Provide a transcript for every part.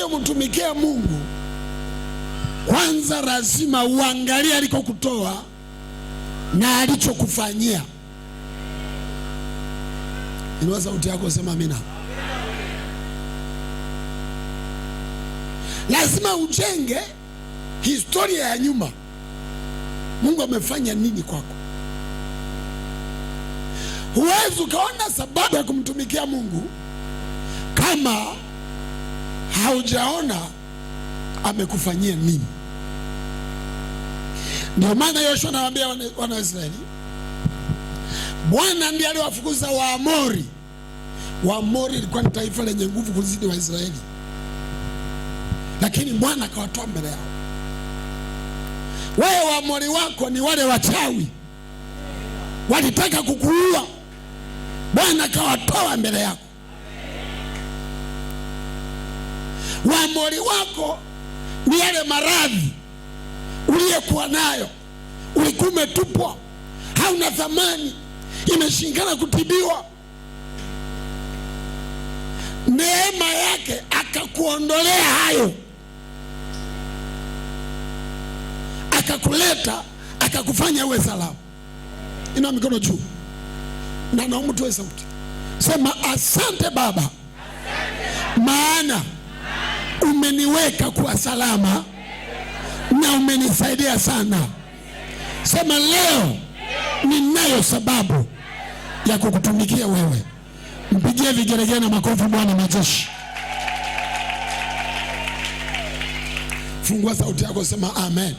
unayomtumikia Mungu, kwanza lazima uangalie alikokutoa na alichokufanyia. Inua sauti yako, sema amina. Lazima ujenge historia ya nyuma. Mungu amefanya nini kwako? Huwezi ukaona sababu ya kumtumikia Mungu kama haujaona amekufanyia nini. Ndio maana Yoshua anawaambia wana Israeli, Bwana ndiye aliwafukuza Waamori. Waamori ilikuwa ni taifa lenye nguvu kuzidi Waisraeli, lakini Bwana akawatoa mbele yao. Wewe Waamori wako ni wale wachawi, walitaka kukuua, Bwana akawatoa mbele yako. Waamori wako ni yale maradhi uliyekuwa nayo, ulikuwa umetupwa, hauna thamani, imeshindikana kutibiwa. Neema yake akakuondolea hayo, akakuleta, akakufanya uwe salama. Inua mikono juu na naomba tuwe sauti, sema asante Baba, maana umeniweka kuwa salama na umenisaidia sana. Sema leo ninayo sababu ya kukutumikia wewe. Mpigie vigelegele na makofi Bwana majeshi. Fungua sauti yako, sema amen.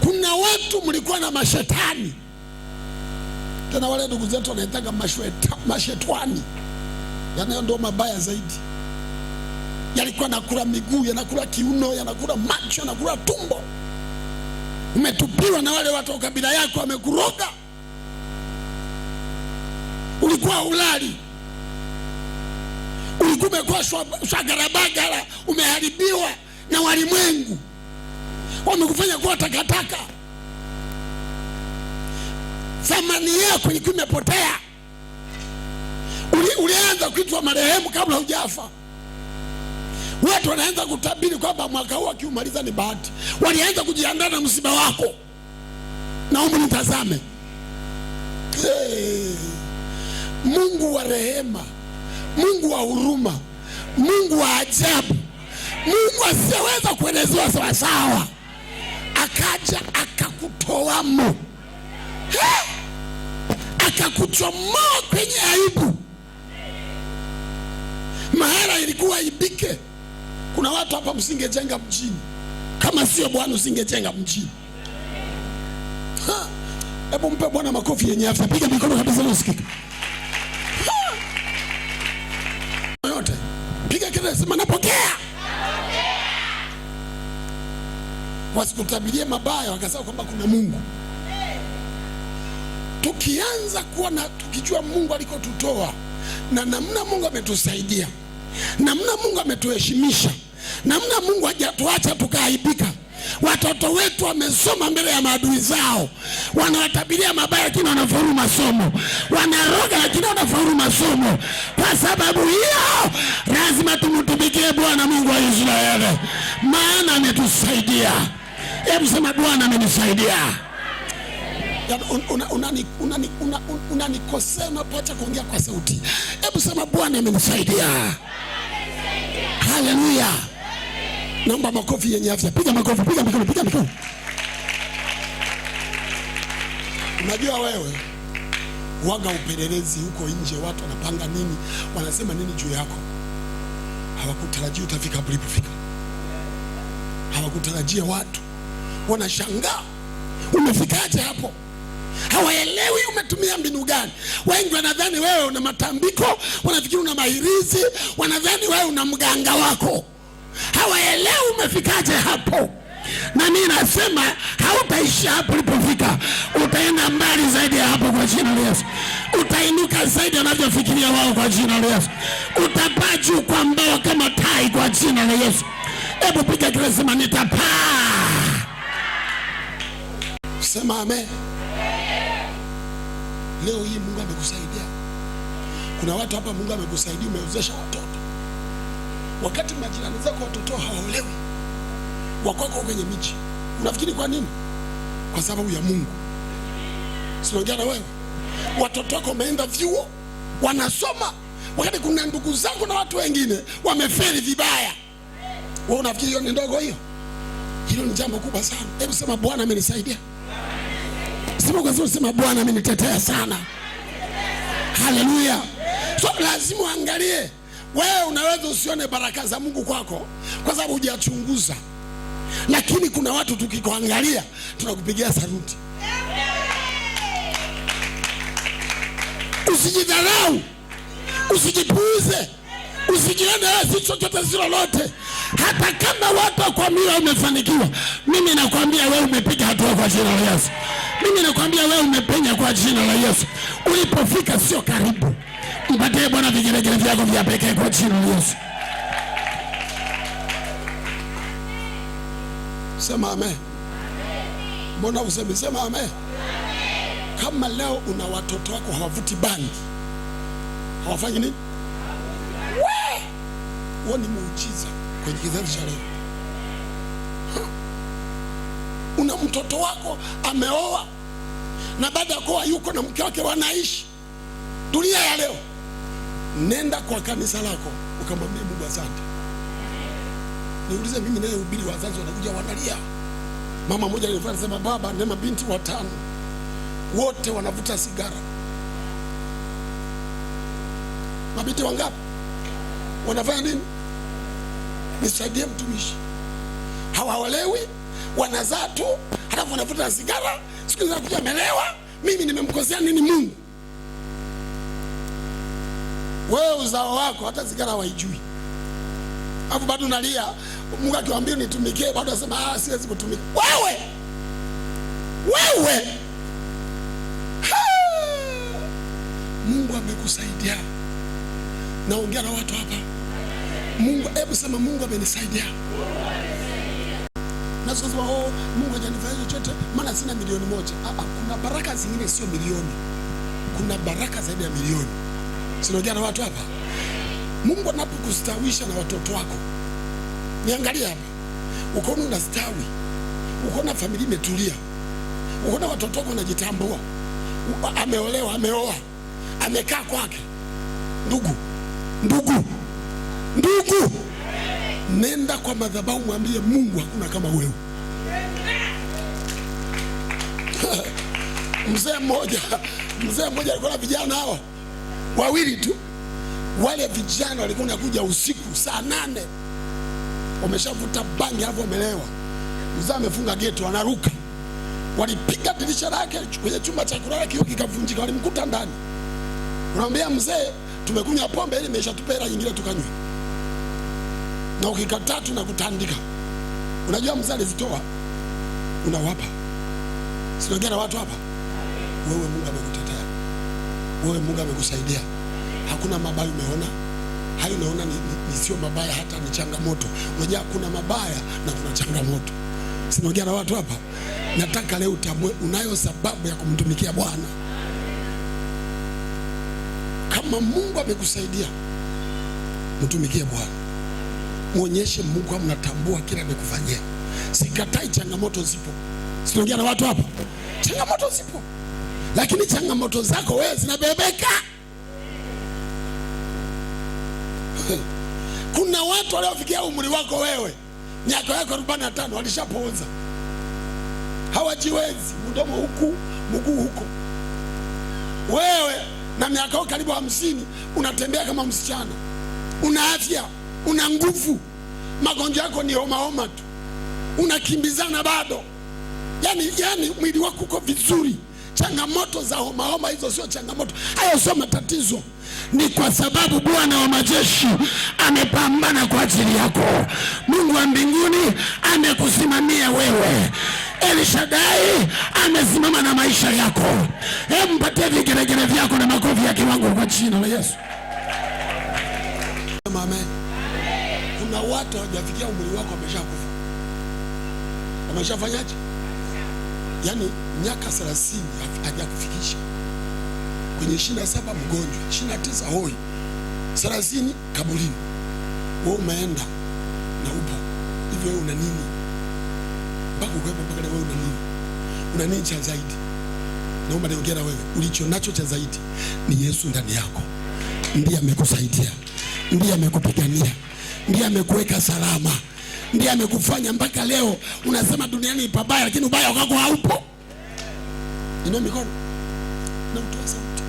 Kuna watu mlikuwa na mashetani, tena wale ndugu zetu wanaitaka mashetwani, yana ndio mabaya zaidi. Yalikuwa nakula miguu, yanakula kiuno, yanakula macho, yanakula tumbo. Umetupiwa na wale watu wa kabila yako, wamekuroga. Ulikuwa ulali, ulikuwa umekuwa shagarabagara, umeharibiwa na walimwengu, wamekufanya kuwa takataka. Thamani yako ilikuwa imepotea. Ulianza kuitwa marehemu kabla hujafa. Watu wanaanza kutabiri kwamba mwaka huu akiumaliza ni bahati. Walianza kujiandaa na msiba wako. Naomba nitazame. Mungu wa rehema, Mungu wa huruma, Mungu wa ajabu, Mungu asiyeweza kuelezewa sawa sawa, akaja akakutoamo, akakuchomoa kwenye aibu. Mahala ilikuwa ibike. Kuna watu hapa msingejenga mjini, kama sio Bwana usingejenga mjini. Hebu mpe Bwana makofi yenye afya. Piga mikono kabisa usikike. Yote piga kelele, sema napokea. Wasikutabirie mabaya, wakasema kwamba kuna Mungu. Tukianza kuona, tukijua Mungu alikotutoa na namna Mungu ametusaidia, namna Mungu ametuheshimisha, namna Mungu hajatuacha tukaaibika. Watoto wetu wamesoma mbele ya maadui zao, wanawatabiria mabaya lakini wanafaulu masomo, wanaroga lakini wanafaulu masomo. Kwa sababu hiyo lazima tumtumikie Bwana Mungu wa Israeli, maana ametusaidia. Hebu sema Bwana amenisaidia. Unanikosea unapoacha kuongea kwa sauti. Hebu sema Bwana amenisaidia. Haleluya. Naomba makofi yenye afya. Piga makofi, piga mikono, piga mikono. Unajua wewe waga upelelezi huko nje, watu wanapanga nini, wanasema nini juu yako. Hawakutarajia utafika hapo ulipofika. Hawakutarajia, watu wanashangaa umefikaje hapo. Hawaelewi umetumia mbinu gani. Wengi wanadhani wewe una matambiko, wanafikiri una mahirizi, wanadhani wewe una mganga wako. Hawaelewi umefikaje hapo. Na mimi nasema hautaishi hapo ulipofika, utaenda mbali zaidi ya hapo kwa jina la Yesu. Utainuka zaidi wanavyofikiria wao kwa jina la Yesu. Utapaa juu kwa mbawa kama tai kwa jina la Yesu. Hebu piga kelele, sema nitapaa. Sema amen. Leo hii Mungu amekusaidia. Kuna watu hapa Mungu amekusaidia, umeozesha watoto. Wakati majirani zako watoto hawaolewi, wakwako kwenye miji, unafikiri kwa nini? Kwa sababu ya Mungu. Sinaongea na wewe. Watoto wako wameenda vyuo, wanasoma, wakati kuna ndugu zako na watu wengine wamefeli vibaya. Wewe unafikiri hiyo ni ndogo hiyo? Hilo ni jambo kubwa sana. Hebu sema Bwana amenisaidia. Sema Bwana amenitetea sana. Haleluya. So lazima uangalie. Wewe unaweza usione baraka za Mungu kwako kwa sababu hujachunguza. Lakini kuna watu tukikuangalia tunakupigia saluti. Usijidharau, usijipuuze, usijione wewe si chochote si lolote. Hata kama watu kwa mila umefanikiwa, mimi nakwambia wewe umepiga hatua kwa jina la Yesu. Mimi nakwambia wewe umepenya kwa jina la Yesu. Ulipofika sio karibu. Mpatie Bwana vigelegele vyako vya pekee kwa jina la Yesu. Sema amen. Mbona useme sema amen? Kama leo una watoto wako hawavuti bangi, hawafanyi nini? Wewe ni muujiza kwenye kizazi cha leo. Una mtoto wako ameoa na baada ya kuoa yuko na mke wake wanaishi. Dunia ya leo, nenda kwa kanisa lako ukamwambia Mungu asante. Niulize mimi naye ubiri wazazi wanakuja wanalia. Mama mmoja alifanya sema baba na mabinti 5 wote wanavuta sigara. Mabinti wangapi? Wanafanya nini? Nisaidie mtumishi. Hawaolewi, wanazaa tu, halafu wanavuta sigara. Siku zinakuja amelewa, mimi nimemkosea nini Mungu? Wewe uzao wako hata sigara hawaijui. Hapo bado unalia, Mungu akiwaambia nitumikie bado anasema siwezi kutumika. Wewe Mungu amekusaidia. Naongea na watu hapa. Mungu, hebu sema Mungu amenisaidia. Na sasa Mungu hajanifanyia chochote maana sina milioni 1. Kuna baraka zingine sio milioni. Kuna baraka zaidi ya milioni. Sinaongea na watu hapa. Mungu anapokustawisha na watoto wako. Niangalia hapa. Ukoona unastawi. Ukoona familia imetulia. Ukoona watoto wako wanajitambua. Ameolewa, ameoa. Amekaa kwake. Ndugu. Nenda kwa madhabahu mwambie Mungu hakuna kama wewe. Mzee mmoja alikuwa na vijana hao 2 tu. Wale vijana walikuwa wanakuja usiku saa 8. Wameshavuta bangi hapo wamelewa. Mzee amefunga geti wanaruka. Walipiga dirisha lake kwenye chumba cha kulala kioo kikavunjika, walimkuta ndani. Unamwambia mzee tumekunywa pombe ili imeshatupea hela nyingine tukanywe. Na ukikataa tunakutandika. Unajua mzee alizitoa unawapa. Sinaongea na watu hapa. Wewe Mungu amekutetea. Wewe Mungu amekusaidia. Hakuna mabaya umeona. Hayo unaona ni sio mabaya, hata ni changamoto. Unajua kuna mabaya na kuna changamoto. Sinaongea na watu hapa. Nataka leo utambue unayo sababu ya kumtumikia Bwana. Kama Mungu amekusaidia, mtumikie Bwana. Muonyeshe Mungu kama unatambua kila amekufanyia. Sikatai changamoto zipo. Sinaongea na watu hapa. Changamoto zipo. Lakini changamoto zako wewe zinabebeka. Kuna watu waliofikia umri wako wewe, miaka yako 45 walishapoza. Hawajiwezi, mdomo huku, mguu huko. Wewe na miaka yako karibu 50 unatembea kama msichana. Una afya, una nguvu. Magonjwa yako ni homa tu. Unakimbizana bado. Yaani mwili wako uko vizuri. Changamoto za homa hizo sio changamoto. Hayo sio matatizo. Ni kwa sababu Bwana wa majeshi amepambana kwa ajili yako. Mungu wa mbinguni amekusimamia wewe. El Shaddai amesimama na maisha yako. Hebu mpatie vigelegele vyako na makofi ya kiwango kwa jina la Yesu. Amen. Kuna watu hawajafikia umri wako wameshakufa. Wameshafanyaje? Yaani miaka 30 hajakufikisha. Kwenye 27 mgonjwa, 29 hoi, 30 kaburini. wewe umeenda na upo hivi, wewe una nini mpaka ukaepo mpaka wewe una nini? Una nini cha zaidi? Naomba niongee na wewe, ulicho nacho cha zaidi ni Yesu ndani yako. Ndiye amekusaidia, ndiye amekupigania, ndiye amekuweka salama, ndiye amekufanya mpaka leo unasema duniani pabaya, lakini ubaya wako haupo. Inua mikono na utoe sauti.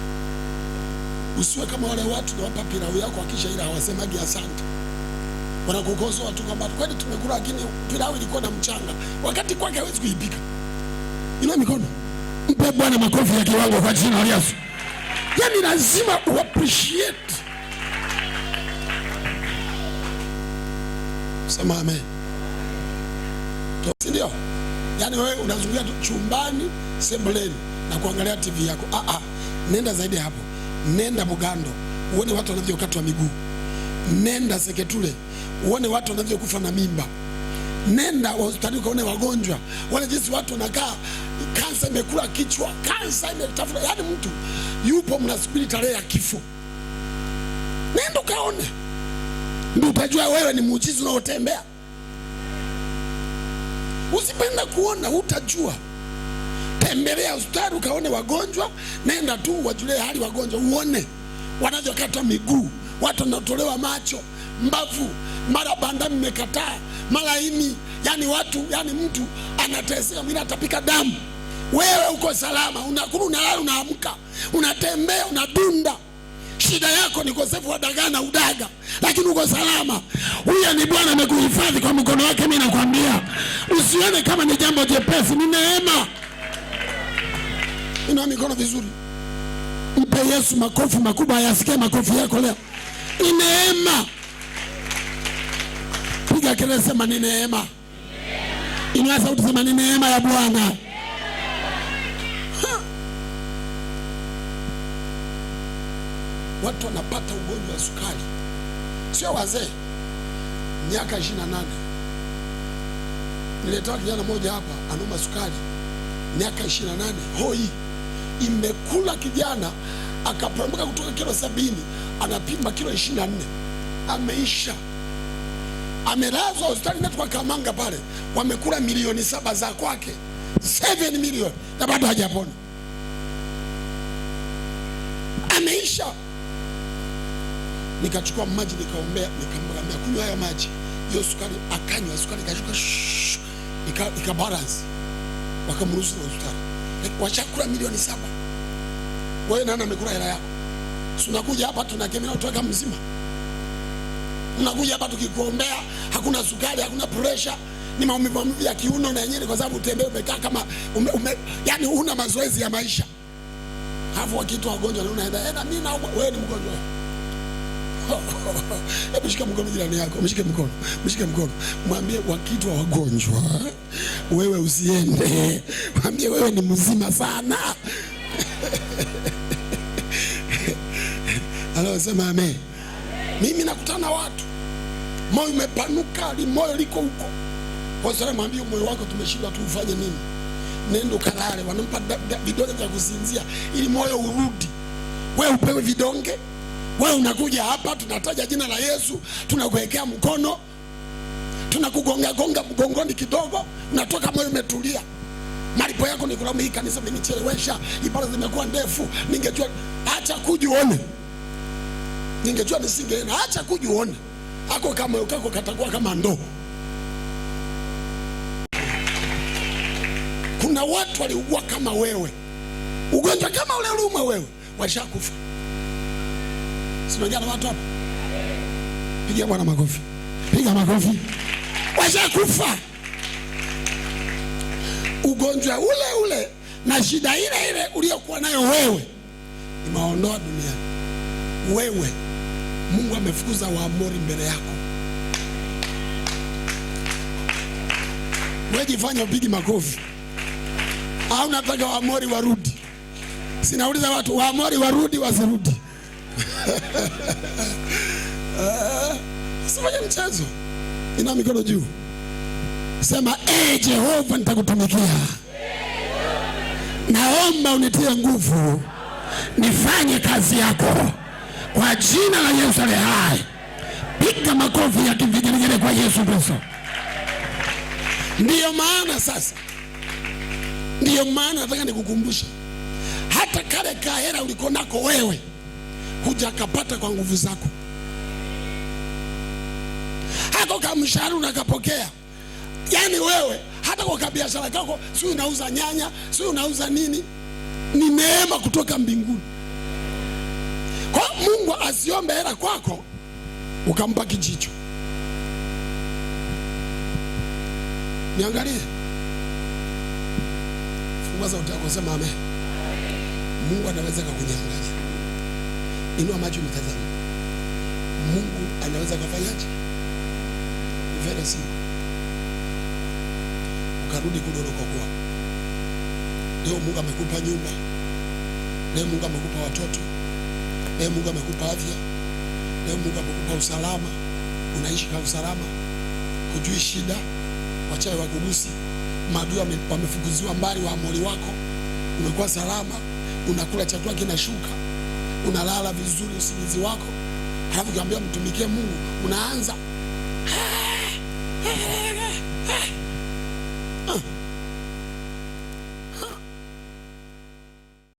Usiwe kama wale watu na wapa pilau yako akisha ila hawasemagi asante. Wanakukosoa tu kwamba kweli tumekula lakini pilau ilikuwa na mchanga, wakati kwake hawezi kuipika. Inua mikono. Mpe Bwana makofi ya kiwango kwa jina la Yesu. Yaani lazima uappreciate. Sema amen. Ndio. Yaani wewe unazunguka chumbani, sebuleni na kuangalia TV yako. Nenda zaidi hapo. Nenda Bugando, uone watu wanavyokatwa miguu. Nenda Seketule, uone watu wanavyokufa na mimba. Nenda hospitali uone wagonjwa, uone jinsi watu wanakaa, kansa imekula kichwa, kansa imetafuna. Yaani mtu yupo mnasubiri tarehe ya kifo. Nenda kaone. Ndio utajua wewe ni muujiza unaotembea. Usipenda kuona utajua. Tembelea hospitali ukaone wagonjwa, nenda tu wajulie hali wagonjwa, uone wanavyokatwa miguu, watu wanatolewa macho, mbavu, mara bandami imekataa, mara ini, yani watu, yani mtu anateseka, mwingine atapika damu. Wewe uko salama, unakula, unalala, unaamka, unatembea, unadunda. Shida yako ni ukosefu wa dagaa na udaga, lakini uko salama. Huyo ni Bwana amekuhifadhi kwa mkono wake. Mimi nakwambia usione kama ni jambo jepesi, ni neema. Inua mikono vizuri. Mpe Yesu makofi makubwa, ayasikie makofi yako leo. Ni neema. Piga kelele, sema ni neema. Inua sauti, sema ni neema ya Bwana. Watu wanapata ugonjwa wa sukari, sio wazee, miaka 28. Nilitoa kijana mmoja hapa anauma sukari, miaka 28, hoi imekula. Kijana akapamuka kutoka kilo 70 anapima kilo 24, ameisha, amelazwa hospitali na kwa Kamanga pale, wamekula milioni 7 za kwake, 7 milioni, na bado hajapona, ameisha. Nikachukua maji nikaombea, nikamwambia kunywa haya maji, hiyo sukari akanywa, sukari ikashuka, ikabalance, wakamruhusu na hospitali. Wachakula milioni 7. Wewe nani amekula hela yako? Si unakuja hapa tunakemea utoka mzima. Unakuja hapa tukikuombea, hakuna sukari, hakuna pressure, ni maumivu ya kiuno na yenyewe kwa sababu utembea umekaa kama yani huna mazoezi ya maisha. Hapo wakitu wagonjwa unaenda mimi na wewe ni mgonjwa. Hebu shika mkono jirani yako, mshike mkono, mshike mkono. Mwambie wakitu wa wagonjwa, wewe usiende. Mwambie wewe ni mzima sana. Halo, sema amen. Mimi nakutana watu moyo umepanuka, moyo liko huko. Kwa sababu mwambie moyo wako tumeshindwa tuufanye nini? Nenda kalale, wanampa vidonge vya kusinzia ili moyo urudi. Wewe upewe vidonge. Wewe unakuja hapa, tunataja jina la Yesu, tunakuwekea mkono, tunakugonga gonga mgongoni kidogo, unatoka moyo umetulia. Malipo yako ni kulamu, hii kanisa linichelewesha, ibada zimekuwa ndefu, ningejua acha kujione. Ningejua nisingeenda, acha kujione. Hako kama ukako katakuwa kama ndoo. Kuna watu waliugua kama wewe, ugonjwa kama ule uliuma wewe, washakufa. Simajana watu hapa. Pigia Bwana makofi. Piga makofi. Washakufa. Ugonjwa ule ule na shida ile ile uliyokuwa nayo wewe imeondoa duniani. Wewe Mungu amefukuza Waamori mbele yako. Wewe jifanya upigi makofi. Au unataka Waamori warudi? Sinauliza watu Waamori warudi wasirudi. Sifanye mchezo. Ina mikono juu. Sema Jehova nitakutumikia. Naomba unitie nguvu nifanye kazi yako kwa jina la Yesu aliye hai. Piga makofi ya kivigelegele kwa Yesu Kristo. Ndiyo maana sasa, ndiyo maana nataka nikukumbusha, hata kale kahera uliko nako wewe hujakapata kwa nguvu zako. Hako kamshahara unakapokea, yani wewe hata kwa biashara yako, si unauza nyanya, si unauza nini, ni neema kutoka mbinguni. Kwa Mungu asiombe hela kwako ukampa kijicho. Niangalie. Fungua sauti yako, sema amen. Mungu anaweza kukunyang'anya. Inua macho mtazame. Mungu anaweza kufanyaje? Very simple. Ukarudi kudoroko kwa. Leo Mungu amekupa nyumba. Leo Mungu amekupa watoto. Leo Mungu amekupa afya. Leo Mungu amekupa usalama. Unaishi kwa usalama. Hujui shida. Wachawi wakugusi. Maadui wamefukuziwa mbali wa amori wako. Umekuwa salama. Unakula chakula kinashuka. Unalala vizuri usingizi wako. Halafu ukiambia mtumikie Mungu, unaanza